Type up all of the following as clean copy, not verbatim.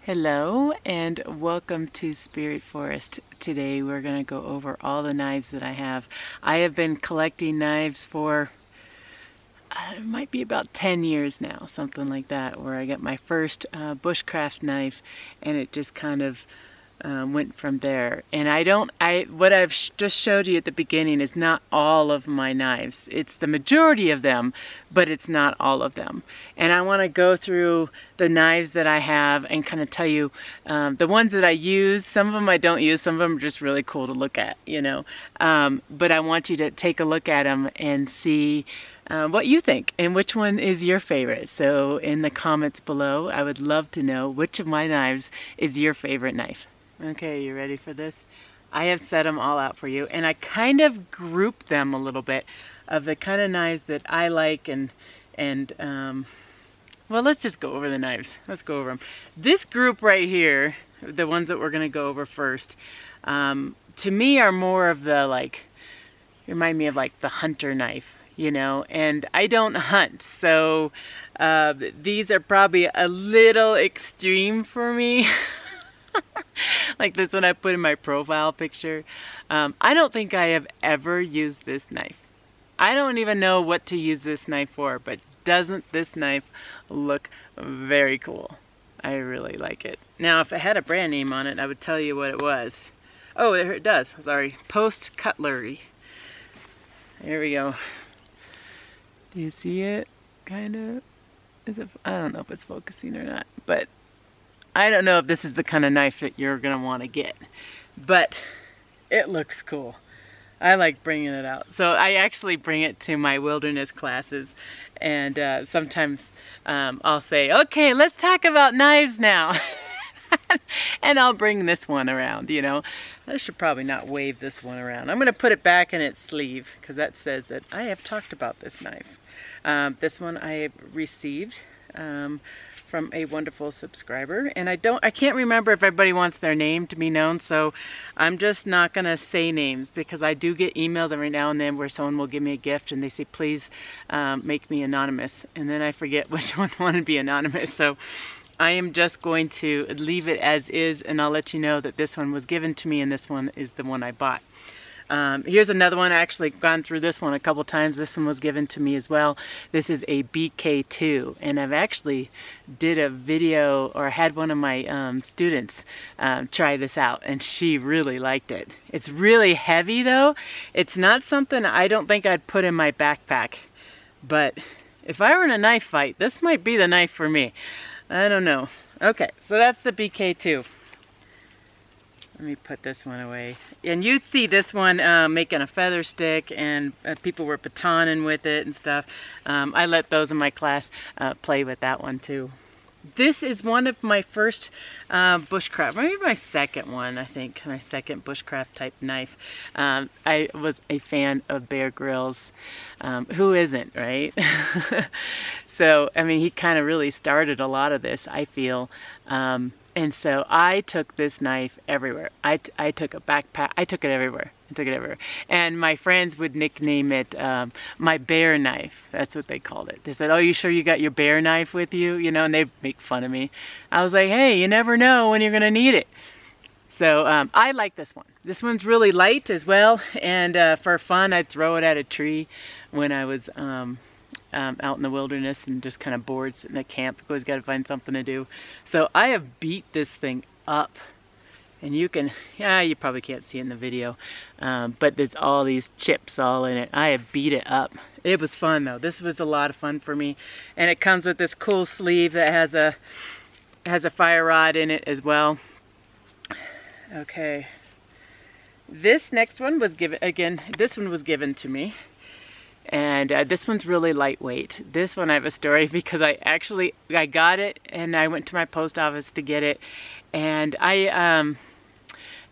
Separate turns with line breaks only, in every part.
Hello and welcome to Spirit Forest. Today we're going to go over all the knives that I have. I have been collecting knives for it might be about 10 years now, something like that, where I got my first bushcraft knife and it just kind of went from there. And what I've just showed you at the beginning is not all of my knives. It's the majority of them, but it's not all of them. And I want to go through the knives that I have and kind of tell you the ones that I use. Some of them I don't use, some of them are just really cool to look at, you know. But I want you to take a look at them and see what you think and which one is your favorite. So in the comments below, I would love to know which of my knives is your favorite knife. Okay, you ready for this? I have set them all out for you, and I kind of grouped them a little bit of the kind of knives that I like, and well, let's just go over the knives. Let's go over them. This group right here, the ones that we're going to go over first, to me are more of the, like, remind me of like the hunter knife, you know, and I don't hunt, so these are probably a little extreme for me. Like this one I put in my profile picture. I don't think I have ever used this knife. I don't even know what to use this knife for, but doesn't this knife look very cool? I really like it. Now, if it had a brand name on it, I would tell you what it was. Oh, there it does. Sorry. Post Cutlery. There we go. Do you see it? Kind of. I don't know if it's focusing or not, but I don't know if this is the kind of knife that you're going to want to get, but it looks cool. I like bringing it out. So I actually bring it to my wilderness classes, and sometimes I'll say, okay, let's talk about knives now. And I'll bring this one around, you know. I should probably not wave this one around. I'm going to put it back in its sleeve because that says that I have talked about this knife. This one I have received from a wonderful subscriber, and I can't remember if everybody wants their name to be known, so I'm just not gonna say names, because I do get emails every now and then where someone will give me a gift and they say, please make me anonymous, and then I forget which one wanted to be anonymous. So I am just going to leave it as is, and I'll let you know that this one was given to me and this one is the one I bought. Here's another one. I actually gone through this one a couple times. This one was given to me as well. This is a BK2, and I've actually did a video, or had one of my students try this out, and she really liked it. It's really heavy though. It's not something I don't think I'd put in my backpack, but if I were in a knife fight, this might be the knife for me. I don't know. Okay, so that's the BK2. Let me put this one away. And you'd see this one making a feather stick, and people were batoning with it and stuff. I let those in my class play with that one too. This is one of my first bushcraft, maybe my second one, I think, my second bushcraft type knife. I was a fan of Bear Grylls. Who isn't, right? So, I mean, he kind of really started a lot of this, I feel. And so I took this knife everywhere. I took a backpack. I took it everywhere. I took it everywhere. And my friends would nickname it my bear knife. That's what they called it. They said, oh, you sure you got your bear knife with you? You know, and they'd make fun of me. I was like, hey, you never know when you're going to need it. So I like this one. This one's really light as well. And for fun, I'd throw it at a tree when I was out in the wilderness and just kind of bored sitting at camp. Always got to find something to do. So I have beat this thing up, and you can, yeah, you probably can't see it in the video, but there's all these chips all in it. I have beat it up. It was fun though. This was a lot of fun for me, and it comes with this cool sleeve that has a fire rod in it as well. Okay, this next one was this one was given to me. And this one's really lightweight. This one I have a story because I got it and I went to my post office to get it, and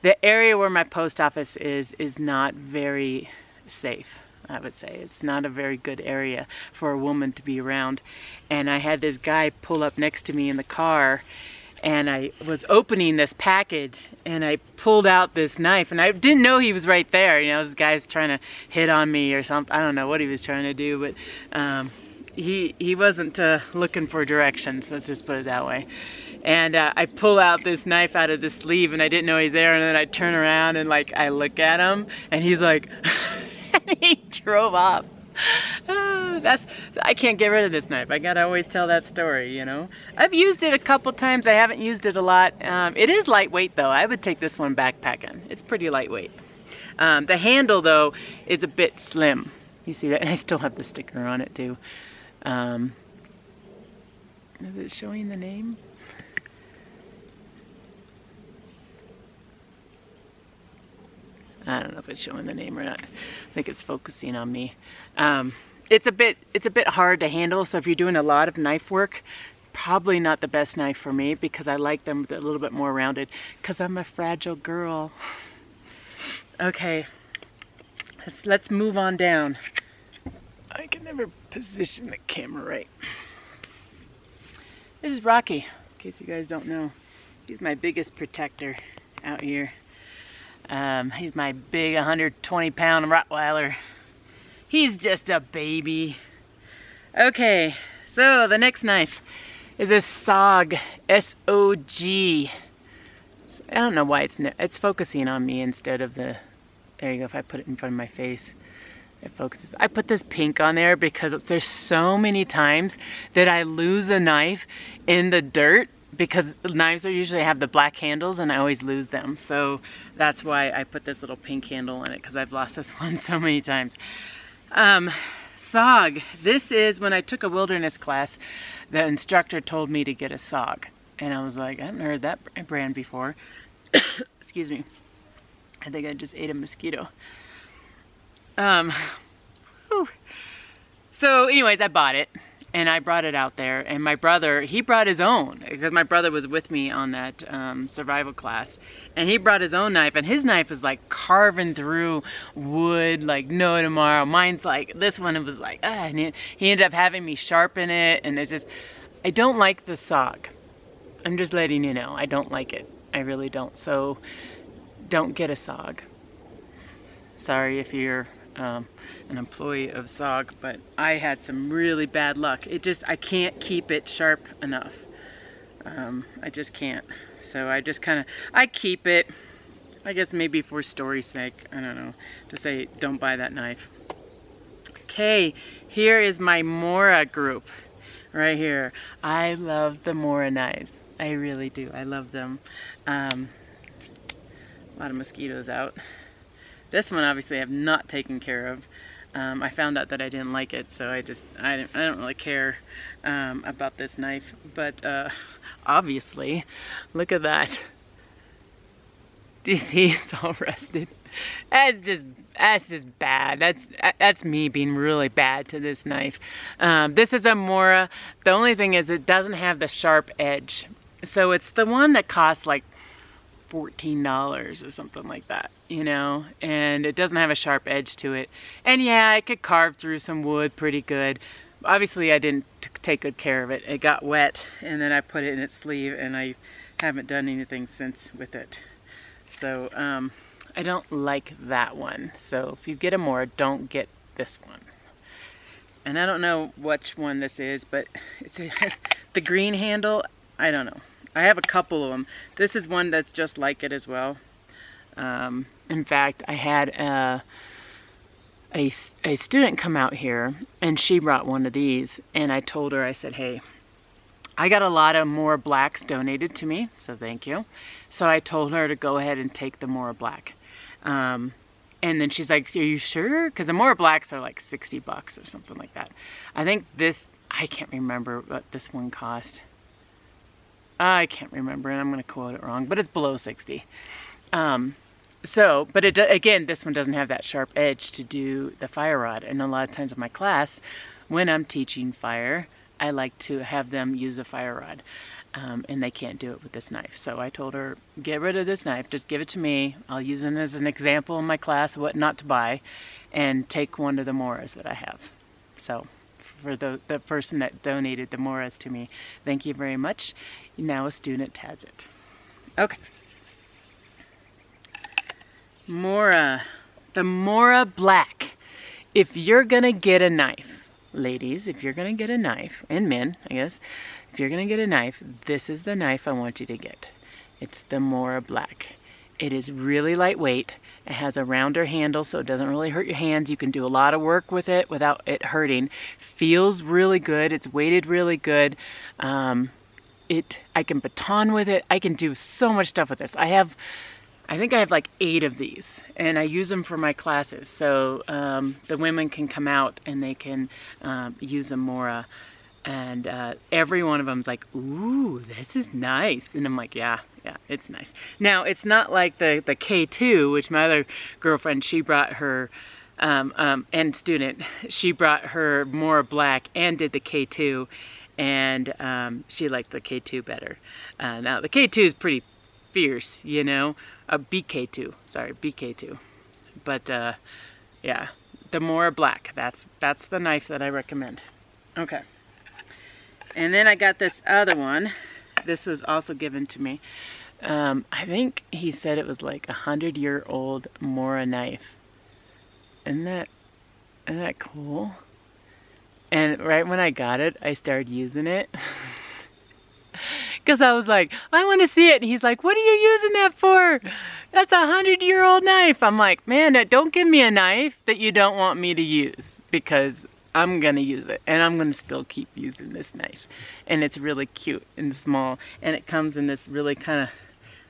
the area where my post office is not very safe. I would say it's not a very good area for a woman to be around. And I had this guy pull up next to me in the car, and I was opening this package and I pulled out this knife, and I didn't know he was right there. You know, this guy's trying to hit on me or something. I don't know what he was trying to do, but he wasn't looking for directions, let's just put it that way. And I pull out this knife out of the sleeve and I didn't know he's there, and then I turn around and like I look at him and he's like, and he drove off. I can't get rid of this knife. I gotta always tell that story, you know. I've used it a couple times. I haven't used it a lot. It is lightweight though. I would take this one backpacking. It's pretty lightweight. The handle though is a bit slim. You see that? And I still have the sticker on it too. Is it showing the name? I don't know if it's showing the name or not. I think it's focusing on me. It's a bit hard to handle, so if you're doing a lot of knife work, probably not the best knife for me, because I like them a little bit more rounded, because I'm a fragile girl. Okay, let's move on down. I can never position the camera right. This is Rocky, in case you guys don't know. He's my biggest protector out here. He's my big 120-pound Rottweiler. He's just a baby. Okay, so the next knife is a SOG, S-O-G. I don't know why it's focusing on me instead of the, there you go, if I put it in front of my face, it focuses. I put this pink on there because there's so many times that I lose a knife in the dirt, because knives are usually have the black handles and I always lose them. So that's why I put this little pink handle on it, because I've lost this one so many times. SOG. This is when I took a wilderness class, the instructor told me to get a SOG. And I was like, I haven't heard that brand before. Excuse me. I think I just ate a mosquito. So anyways, I bought it. And I brought it out there, and my brother, he brought his own, because my brother was with me on that survival class, and he brought his own knife, and his knife is like carving through wood like no tomorrow. Mine's like, this one, it was like, and he ended up having me sharpen it, and it's just, I don't like the SOG. I'm just letting you know, I don't like it. I really don't. So don't get a SOG. Sorry if you're an employee of SOG, but I had some really bad luck. I can't keep it sharp enough. I just can't. So I keep it, I guess maybe for story's sake, I don't know, to say don't buy that knife. Okay, here is my Mora group, right here. I love the Mora knives. I really do. I love them. A lot of mosquitoes out. This one obviously I have not taken care of. I found out that I didn't like it, so I don't really care about this knife. But obviously, look at that. Do you see? It's all rusted. That's just bad. That's me being really bad to this knife. This is a Mora. The only thing is it doesn't have the sharp edge. So it's the one that costs like $14 or something like that, you know, and it doesn't have a sharp edge to it. And yeah, I could carve through some wood pretty good. Obviously I didn't take good care of it. It got wet, and then I put it in its sleeve, and I haven't done anything since with it. So I don't like that one. So if you get a Mora, don't get this one. And I don't know which one this is, but it's the green handle, I don't know. I have a couple of them. This is one that's just like it as well. In fact, I had a student come out here, and she brought one of these, and I told her, I said, hey, I got a lot of Mora blacks donated to me, so thank you. So I told her to go ahead and take the Mora black. And then she's like, are you sure? Because the Mora blacks are like 60 bucks or something like that. I think this, I can't remember what this one cost. I can't remember, and I'm going to quote it wrong, but it's below 60. But again, this one doesn't have that sharp edge to do the fire rod. And a lot of times in my class, when I'm teaching fire, I like to have them use a fire rod. And they can't do it with this knife. So I told her, get rid of this knife, just give it to me. I'll use it as an example in my class of what not to buy, and take one of the Moras that I have. So for the person that donated the Moras to me, thank you very much. Now a student has it. Okay. Mora. The Mora Black. If you're gonna get a knife, ladies, if you're gonna get a knife, and men, I guess, if you're going to get a knife, this is the knife I want you to get. It's the Mora Black. It is really lightweight. It has a rounder handle so it doesn't really hurt your hands. You can do a lot of work with it without it hurting. Feels really good. It's weighted really good. I can baton with it. I can do so much stuff with this. I think I have like 8 of these, and I use them for my classes. So the women can come out and they can use a Mora. And every one of them's like, ooh, this is nice. And I'm like, yeah, it's nice. Now, it's not like the K2, which my other girlfriend, she brought her, and student, she brought her Mora Black and did the K2. And she liked the K2 better. Now, the K2 is pretty fierce, you know. BK2, sorry, BK2. But, yeah, the Mora Black, that's the knife that I recommend. Okay. And then I got this other one. This was also given to me. I think he said it was like 100-year-old Mora knife. Isn't that cool? And right when I got it, I started using it. Because I was like, I want to see it. And he's like, what are you using that for? That's a 100-year-old knife. I'm like, man, don't give me a knife that you don't want me to use. Because I'm gonna use it, and I'm gonna still keep using this knife. And it's really cute and small, and it comes in this really kind of,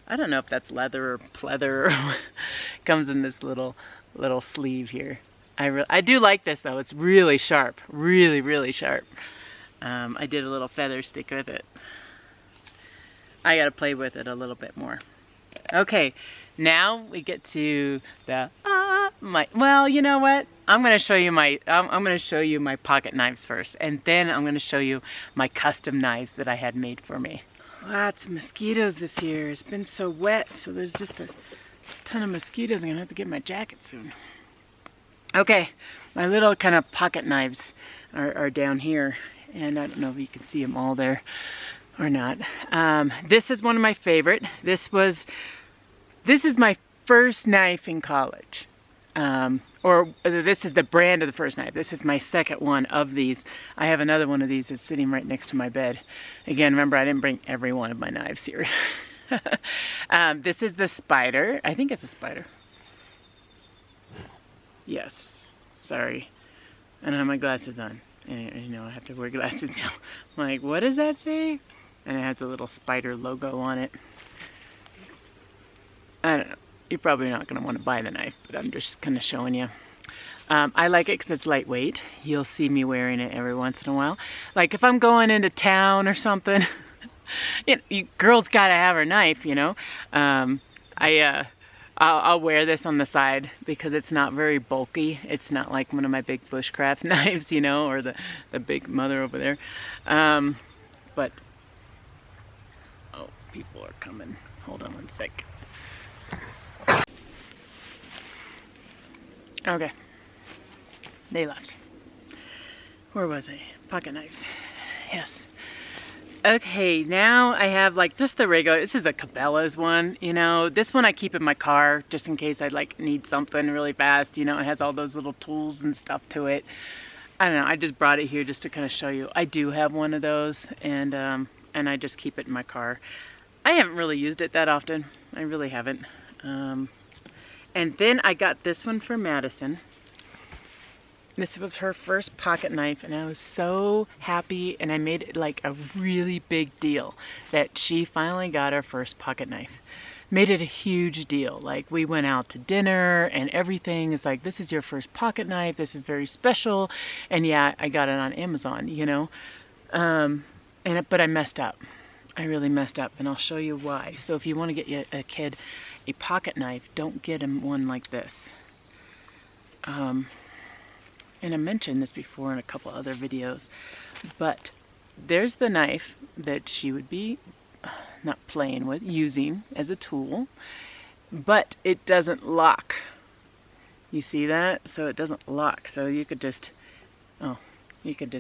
I don't know if that's leather or pleather, or comes in this little sleeve here. I do like this though. It's really sharp, really sharp. I did a little feather stick with it. I gotta play with it a little bit more. Okay, now we get to the well, you know what? I'm going to show you my pocket knives first, and then I'm going to show you my custom knives that I had made for me. Lots of mosquitoes this year. It's been so wet, so there's just a ton of mosquitoes. I'm going to have to get my jacket soon. Okay, my little kind of pocket knives are down here, and I don't know if you can see them all there or not. This is one of my favorite. This is my first knife in college. Or this is the brand of the first knife. This is my second one of these. I have another one of these that's sitting right next to my bed. Again, remember, I didn't bring every one of my knives here. This is the Spider. I think it's a Spider. Yes. Sorry. I don't have my glasses on. And, you know, I have to wear glasses now. I'm like, what does that say? And it has a little Spider logo on it. I don't know. You're probably not going to want to buy the knife, but I'm just kind of showing you. I like it because it's lightweight. You'll see me wearing it every once in a while. Like if I'm going into town or something, girls got to have her knife, you know. I'll wear this on the side because it's not very bulky. It's not like one of my big bushcraft knives, you know, or the big mother over there. But, oh, people are coming. Hold on one sec. Okay, they left. Where was I? Pocket knives. Yes. Okay, now I have like just the regular, this is a Cabela's one, you know. This one I keep in my car just in case I like need something really fast, you know. It has all those little tools and stuff to it. I don't know, I just brought it here just to kind of show you. I do have one of those, and I just keep it in my car. I haven't really used it that often. I really haven't. And then I got this one for Madison. This was her first pocket knife, and I was so happy, and I made it like a really big deal that she finally got her first pocket knife. Made it a huge deal. Like we went out to dinner and everything. It's like, this is your first pocket knife. This is very special. And yeah, I got it on Amazon, you know. But I messed up. I really messed up, and I'll show you why. So if you want to get a kid a pocket knife, don't get him one like this. And I mentioned this before in a couple other videos, but there's the knife that she would be not playing with, using as a tool, but it doesn't lock. You see that? So it doesn't lock. So you could just,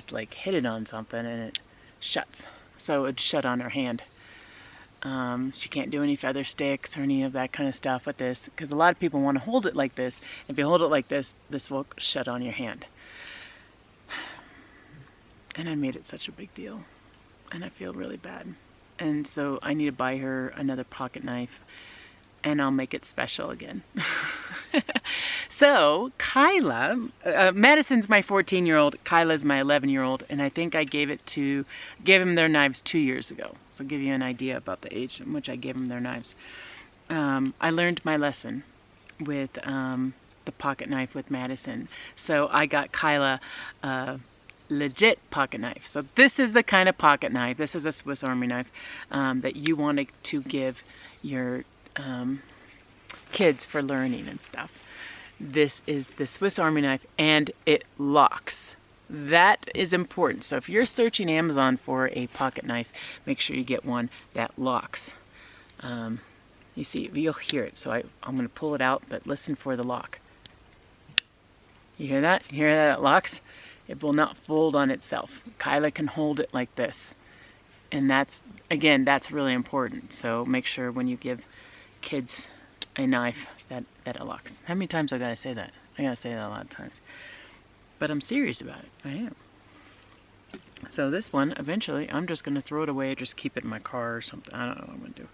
like hit it on something and it shuts. So it'd shut on her hand. She can't do any feather sticks or any of that kind of stuff with this, because a lot of people want to hold it like this. If you hold it like this, this will shut on your hand. And I made it such a big deal. and I feel really bad. And so I need to buy her another pocket knife, and I'll make it special again. So Kyla, Madison's my 14-year-old, Kyla's my 11-year-old, and I think I gave him their knives 2 years ago. So give you an idea about the age in which I gave them their knives. I learned my lesson with the pocket knife with Madison. So I got Kyla a legit pocket knife. So this is the kind of pocket knife, this is a Swiss Army knife, that you want to give your kids for learning and stuff. This is the Swiss Army knife, and it locks. That is important. So if you're searching Amazon for a pocket knife, make sure you get one that locks. You see, you'll hear it. So I'm going to pull it out, but listen for the lock. You hear that? You hear that it locks? It will not fold on itself. Kyla can hold it like this. And that's, again, that's really important. So make sure when you give kids a knife that it locks. How many times I gotta say that? I gotta say that a lot of times. But I'm serious about it. I am. So this one, eventually, I'm just gonna throw it away, just keep it in my car or something. I don't know what I'm gonna do.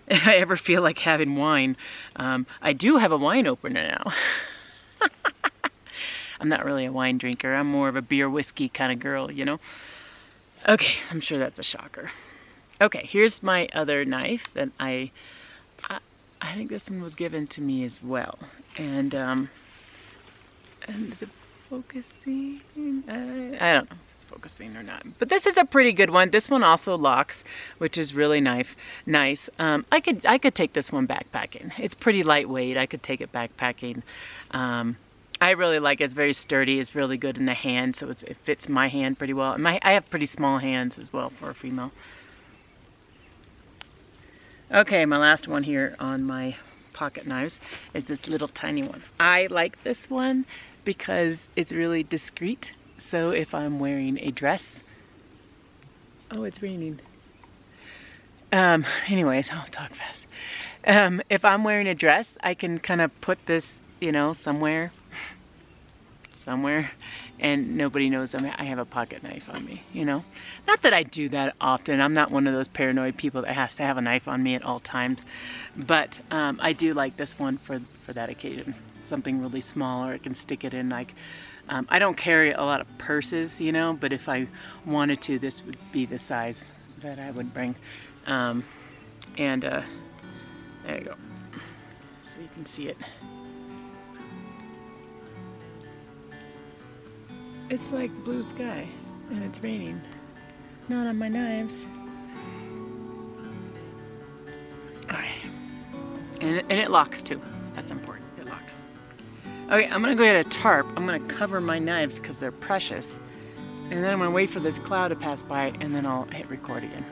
If I ever feel like having wine, I do have a wine opener now. I'm not really a wine drinker. I'm more of a beer whiskey kind of girl, you know? Okay, I'm sure that's a shocker. Okay, here's my other knife that I think this one was given to me as well. And is it focusing? I don't know if it's focusing or not. But this is a pretty good one. This one also locks, which is really nice. I could take this one backpacking. It's pretty lightweight. I could take it backpacking. I really like it. It's very sturdy. It's really good in the hand, so it fits my hand pretty well. And I have pretty small hands as well for a female. Okay, my last one here on my pocket knives is this little tiny one. I like this one because it's really discreet. So if I'm wearing a dress, oh, it's raining. Anyways, I'll talk fast. If I'm wearing a dress, I can kind of put this, you know, somewhere, and nobody knows I have a pocket knife on me, you know? Not that I do that often. I'm not one of those paranoid people that has to have a knife on me at all times. But I do like this one for that occasion. Something really small, or I can stick it in like, I don't carry a lot of purses, you know, but if I wanted to, this would be the size that I would bring. There you go. So you can see it. It's like blue sky, and it's raining. Not on my knives. Alright. And it locks too. That's important. It locks. Okay, I'm gonna go get a tarp. I'm gonna cover my knives because they're precious. And then I'm gonna wait for this cloud to pass by, and then I'll hit record again.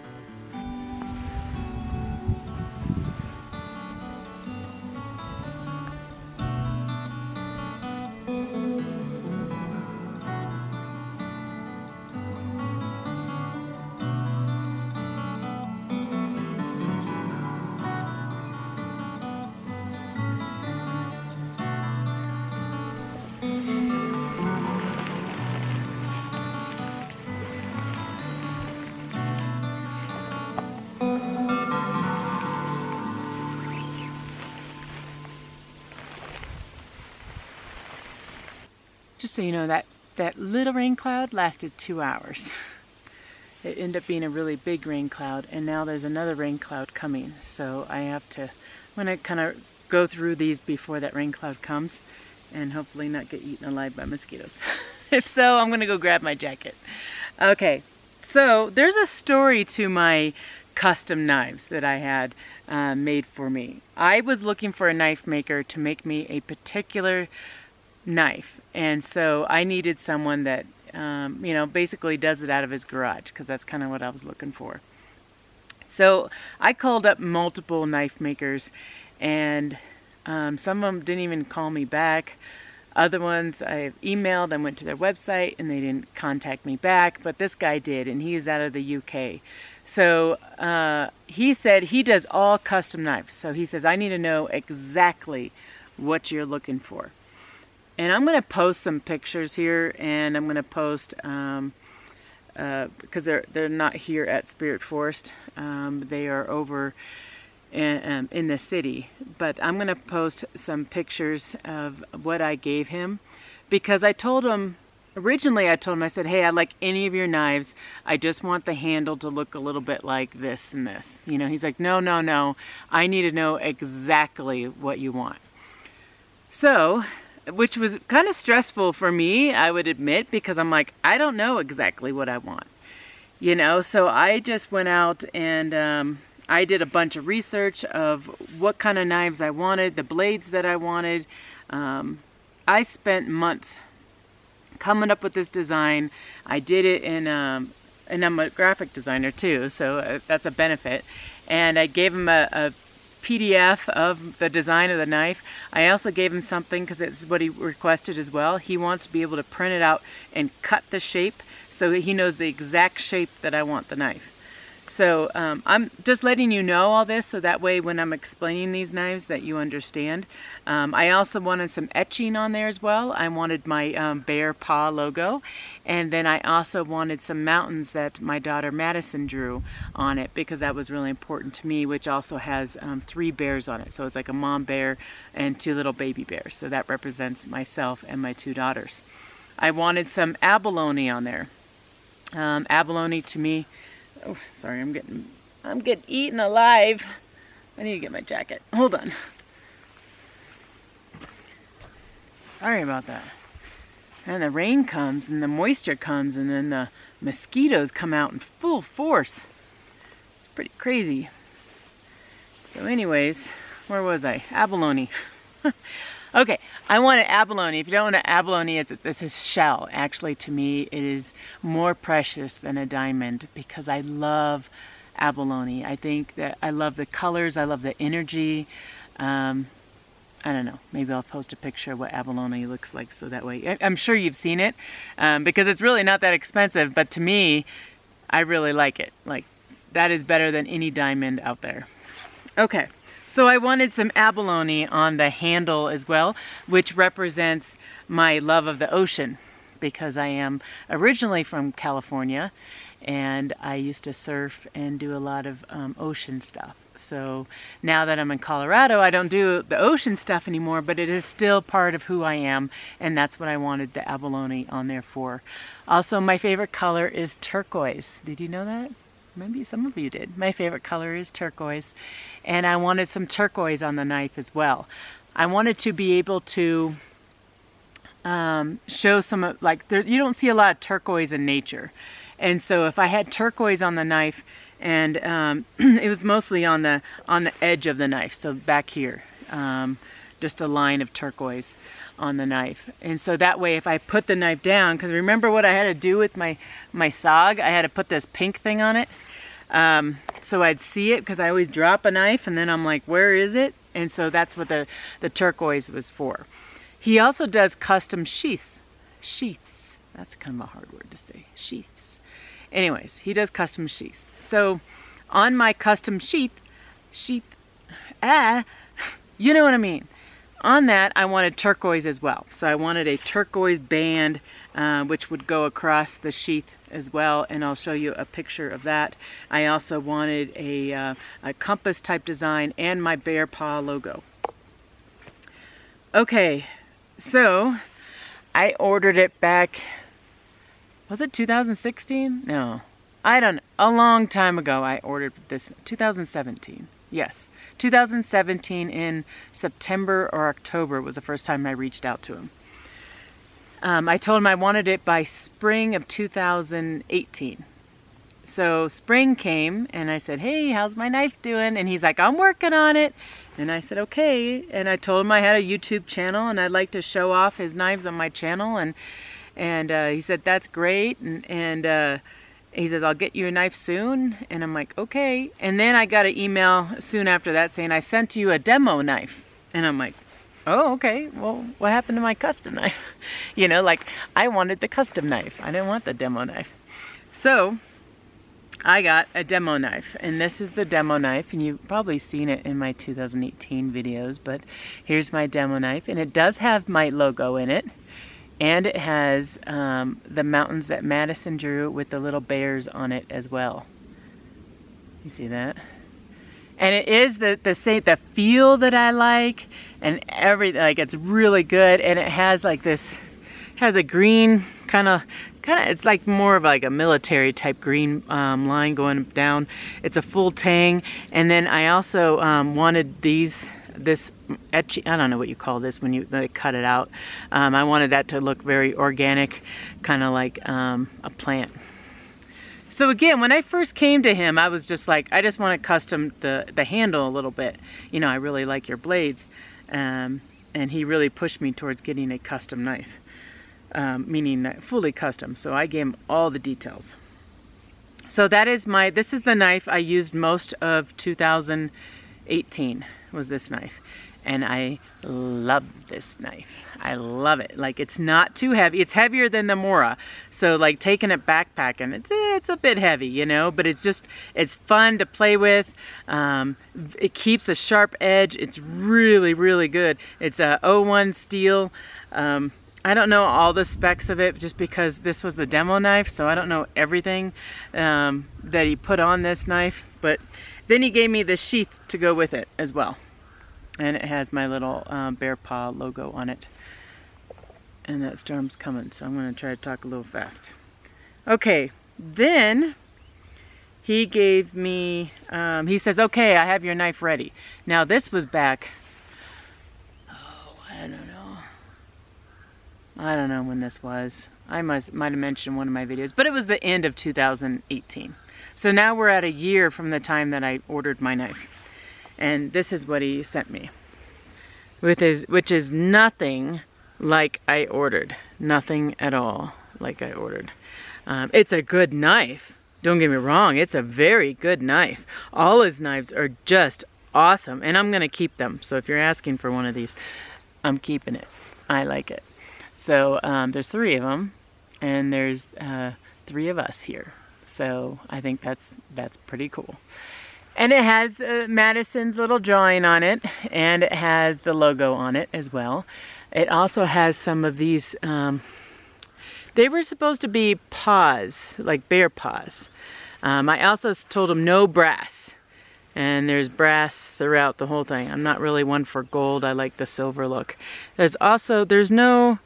Just so you know, that little rain cloud lasted 2 hours. It ended up being a really big rain cloud, and now there's another rain cloud coming. So I'm gonna kind of go through these before that rain cloud comes, and hopefully not get eaten alive by mosquitoes. If so, I'm gonna go grab my jacket. Okay, so there's a story to my custom knives that I had made for me. I was looking for a knife maker to make me a particular knife, and so I needed someone that you know, basically does it out of his garage, because that's kind of what I was looking for. So I called up multiple knife makers, and some of them didn't even call me back. Other ones I emailed and went to their website and they didn't contact me back, but this guy did, and he is out of the UK. So he said he does all custom knives. So he says, I need to know exactly what you're looking for. And I'm going to post some pictures here, and I'm going to post because they're not here at Spirit Forest. They are over in the city. But I'm gonna post some pictures of what I gave him, because I told him originally, I said, hey, I like any of your knives. I just want the handle to look a little bit like this and this. You know, he's like, no, no, no. I need to know exactly what you want. So, which was kind of stressful for me, I would admit, because I'm like, I don't know exactly what I want. You know, so I just went out and I did a bunch of research of what kind of knives I wanted, the blades that I wanted. I spent months coming up with this design. I did it and I'm a graphic designer too, so that's a benefit. And I gave him a PDF of the design of the knife. I also gave him something, because it's what he requested as well. He wants to be able to print it out and cut the shape so that he knows the exact shape that I want the knife. So I'm just letting you know all this, so that way when I'm explaining these knives that you understand. I also wanted some etching on there as well. I wanted my bear paw logo, and then I also wanted some mountains that my daughter Madison drew on it, because that was really important to me, which also has 3 bears on it. So it's like a mom bear and 2 little baby bears. So that represents myself and my 2 daughters. I wanted some abalone on there. Abalone to me, oh, sorry, I'm getting eaten alive. I need to get my jacket. Hold on. Sorry about that. And the rain comes and the moisture comes and then the mosquitoes come out in full force. It's pretty crazy. So anyways, where was I? Abalone. Okay, I wanted abalone. If you don't know what abalone is, it's a shell. Actually, to me, it is more precious than a diamond, because I love abalone. I think that I love the colors. I love the energy. I don't know. Maybe I'll post a picture of what abalone looks like, so that way I'm sure you've seen it, because it's really not that expensive. But to me, I really like it. Like, that is better than any diamond out there. Okay. So I wanted some abalone on the handle as well, which represents my love of the ocean, because I am originally from California and I used to surf and do a lot of ocean stuff. So now that I'm in Colorado, I don't do the ocean stuff anymore, but it is still part of who I am, and that's what I wanted the abalone on there for. Also, my favorite color is turquoise. Did you know that? Maybe some of you did. My favorite color is turquoise, and I wanted some turquoise on the knife as well. I wanted to be able to show some, like, you don't see a lot of turquoise in nature, and so if I had turquoise on the knife, and it was mostly on the edge of the knife, so back here, just a line of turquoise on the knife. And so that way, if I put the knife down, because remember what I had to do with my SOG? I had to put this pink thing on it. So I'd see it, because I always drop a knife and then I'm like, where is it? And so that's what the turquoise was for. He also does custom sheaths. Sheaths. That's kind of a hard word to say. Sheaths. Anyways, he does custom sheaths. So on my custom sheath, you know what I mean. On that, I wanted turquoise as well. So I wanted a turquoise band, which would go across the sheath as well, and I'll show you a picture of that. I also wanted a compass type design and my bear paw logo. Okay, so I ordered it back, was it 2016? No, I don't know. A long time ago I ordered this, 2017. Yes, 2017 in September or October was the first time I reached out to him. I told him I wanted it by spring of 2018. So spring came and I said, hey, how's my knife doing? And he's like, I'm working on it. And I said, okay. And I told him I had a YouTube channel and I'd like to show off his knives on my channel. And he said, that's great. And he says, I'll get you a knife soon. And I'm like, okay. And then I got an email soon after that saying, I sent you a demo knife. And I'm like, oh, okay. Well, what happened to my custom knife? You know, like, I wanted the custom knife. I didn't want the demo knife. So I got a demo knife, and this is the demo knife, and you've probably seen it in my 2018 videos, but here's my demo knife, and it does have my logo in it. And it has the mountains that Madison drew with the little bears on it as well. You see that? And it is the feel that I like, and everything. Like, it's really good, and it has like this, has a green kind of, it's like more of like a military type green line going down. It's a full tang, and then I also wanted this etching, I don't know what you call this when you cut it out. I wanted that to look very organic, kind of like a plant. So again, when I first came to him, I was just like, I just want to custom the handle a little bit. You know, I really like your blades. And he really pushed me towards getting a custom knife, meaning fully custom. So I gave him all the details. So that is this is the knife I used most of 2018, was this knife. And I love this knife. I love it. Like, it's not too heavy. It's heavier than the Mora. So like taking it backpacking, it's a bit heavy, you know, but it's fun to play with. It keeps a sharp edge. It's really, really good. It's a 01 steel. I don't know all the specs of it just because this was the demo knife, so I don't know everything that he put on this knife, but then he gave me the sheath to go with it as well. And it has my little bear paw logo on it. And that storm's coming, so I'm going to try to talk a little fast. Okay, then he gave me, he says, okay, I have your knife ready. Now this was back, I don't know when this was. I might have mentioned one of my videos, but it was the end of 2018. So now we're at a year from the time that I ordered my knife. And this is what he sent me, which is nothing like I ordered. Nothing at all like I ordered. It's a good knife. Don't get me wrong, it's a very good knife. All his knives are just awesome, and I'm gonna keep them. So if you're asking for one of these, I'm keeping it. I like it. So there's 3 of them, and there's 3 of us here. So I think that's pretty cool. And it has Madison's little drawing on it, and it has the logo on it as well. It also has some of these, they were supposed to be paws, like bear paws. I also told him no brass, and there's brass throughout the whole thing. I'm not really one for gold, I like the silver look. There's no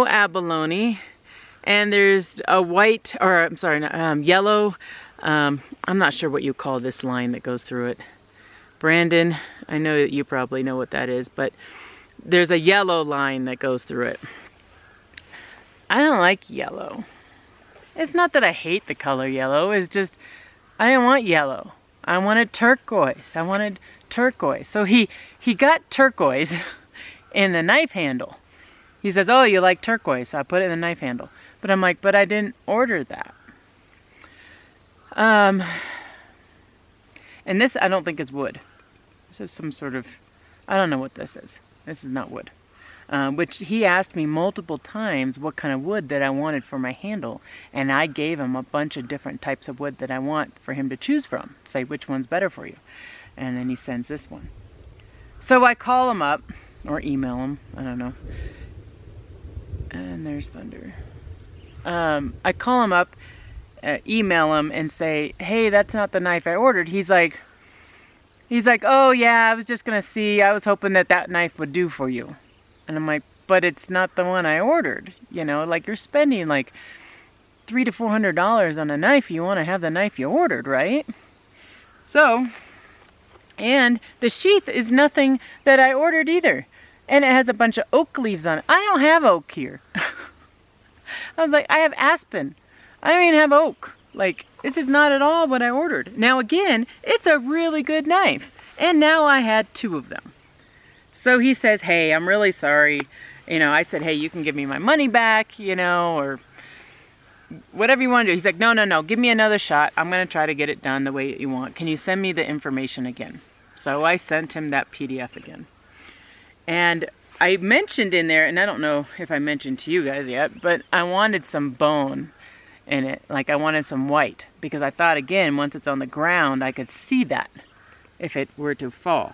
abalone, and there's a white, or I'm sorry, yellow, I'm not sure what you call this line that goes through it. Brandon, I know that you probably know what that is, but there's a yellow line that goes through it. I don't like yellow. It's not that I hate the color yellow, it's just, I didn't want yellow. I wanted turquoise. So he got turquoise in the knife handle. He says, oh, you like turquoise, so I put it in the knife handle. But I'm like, but I didn't order that. And this I don't think is wood. This is some sort of, I don't know what this is. This is not wood. Which he asked me multiple times what kind of wood that I wanted for my handle. And I gave him a bunch of different types of wood that I want for him to choose from. Say which one's better for you. And then he sends this one. So I call him up, or email him, I don't know. And there's thunder. I call him up, email him and say, hey, that's not the knife I ordered. He's like, oh yeah, I was just gonna see, I was hoping that knife would do for you. And I'm like, but it's not the one I ordered. You know, like, you're spending like $300 to $400 on a knife. You want to have the knife you ordered, right? So, and the sheath is nothing that I ordered either. And it has a bunch of oak leaves on it. I don't have oak here. I was like, I have aspen. I don't even have oak. Like, this is not at all what I ordered. Now again, it's a really good knife. And now I had 2 of them. So he says, hey, I'm really sorry. You know, I said, hey, you can give me my money back, you know, or whatever you want to do. He's like, no, give me another shot. I'm going to try to get it done the way you want. Can you send me the information again? So I sent him that PDF again. And I mentioned in there, and I don't know if I mentioned to you guys yet, but I wanted some bone in it. Like, I wanted some white, because I thought, again, once it's on the ground, I could see that if it were to fall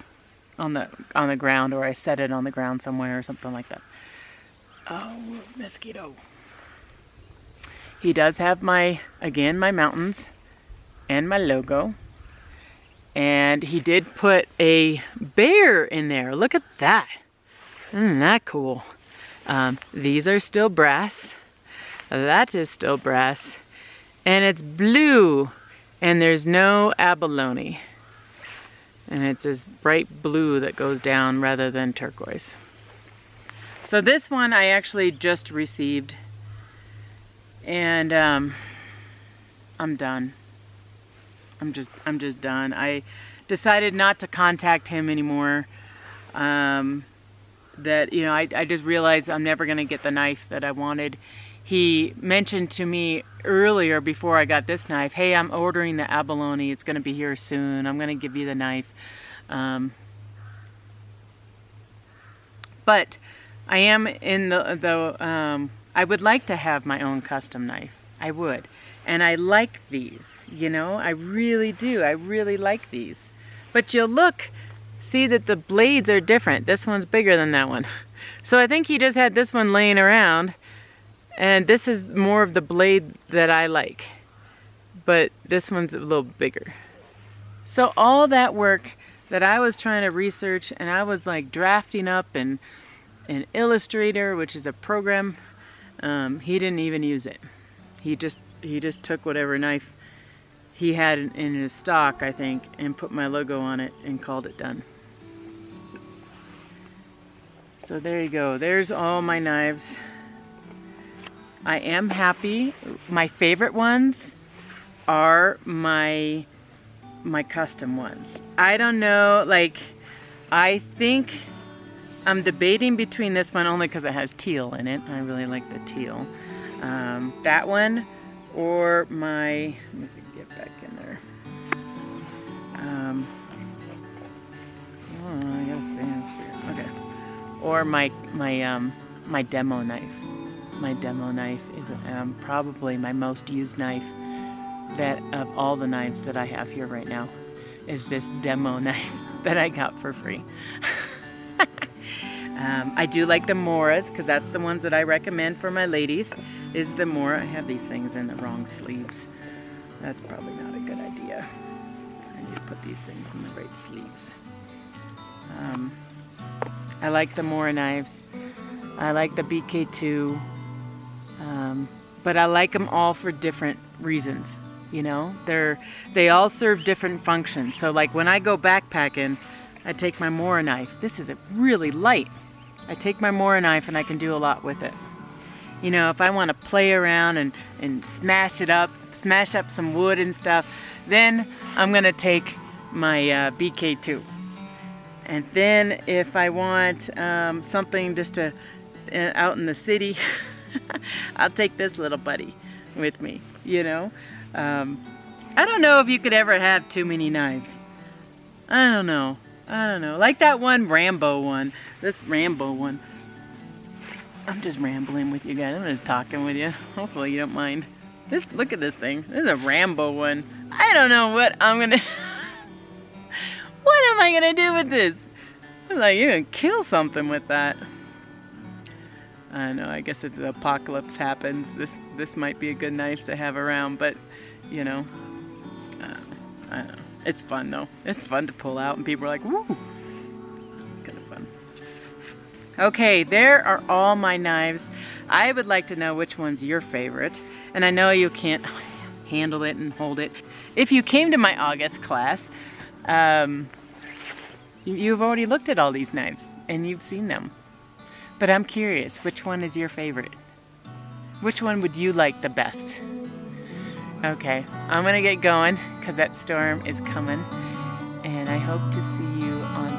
on the ground, or I set it on the ground somewhere or something like that. Oh, mosquito. He does have my mountains and my logo. And he did put a bear in there. Look at that. Isn't that cool? These are still brass. That is still brass. And it's blue. And there's no abalone. And it's this bright blue that goes down rather than turquoise. So this one I actually just received. And I'm done. I'm just done. I decided not to contact him anymore. That, you know, I just realized I'm never going to get the knife that I wanted. He mentioned to me earlier before I got this knife, hey, I'm ordering the abalone. It's going to be here soon. I'm going to give you the knife. But I am in I would like to have my own custom knife. I would. And I like these, you know, I really do. I really like these. But you'll look, see that the blades are different. This one's bigger than that one. So I think he just had this one laying around, and this is more of the blade that I like. But this one's a little bigger. So all that work that I was trying to research, and I was like drafting up in Illustrator, which is a program, he didn't even use it. He just took whatever knife he had in his stock, I think, and put my logo on it and called it done. So there you go. There's all my knives. I am happy. My favorite ones are my custom ones. I don't know, like, I think I'm debating between this one only because it has teal in it. I really like the teal. That one or my, let me get back in there. Oh, I gotta fancy. Okay. Or my demo knife. My demo knife is probably my most used knife that of all the knives that I have here right now is this demo knife that I got for free. I do like the Moras because that's the ones that I recommend for my ladies is the Mora. I have these things in the wrong sleeves. That's probably not a good idea. I need to put these things in the right sleeves. I like the Mora knives. I like the BK2. But I like them all for different reasons. You know, they all serve different functions. So like when I go backpacking, I take my Mora knife. This is really light. I take my Mora knife and I can do a lot with it. You know, if I want to play around and smash up some wood and stuff, then I'm going to take my BK2. And then if I want something just to out in the city, I'll take this little buddy with me, you know. I don't know if you could ever have too many knives. I don't know. Like that one Rambo one. This Rambo one. I'm just rambling with you guys. I'm just talking with you. Hopefully you don't mind. Look at this thing. This is a Rambo one. I don't know what I'm gonna... What am I gonna do with this? I'm like, you're gonna kill something with that. I don't know. I guess if the apocalypse happens, this might be a good knife to have around. But, you know, I don't know. It's fun though. It's fun to pull out and people are like, woo! Kind of fun. Okay, there are all my knives. I would like to know which one's your favorite. And I know you can't handle it and hold it. If you came to my August class, you've already looked at all these knives and you've seen them. But I'm curious, which one is your favorite? Which one would you like the best? Okay, I'm gonna get going because that storm is coming, and I hope to see you on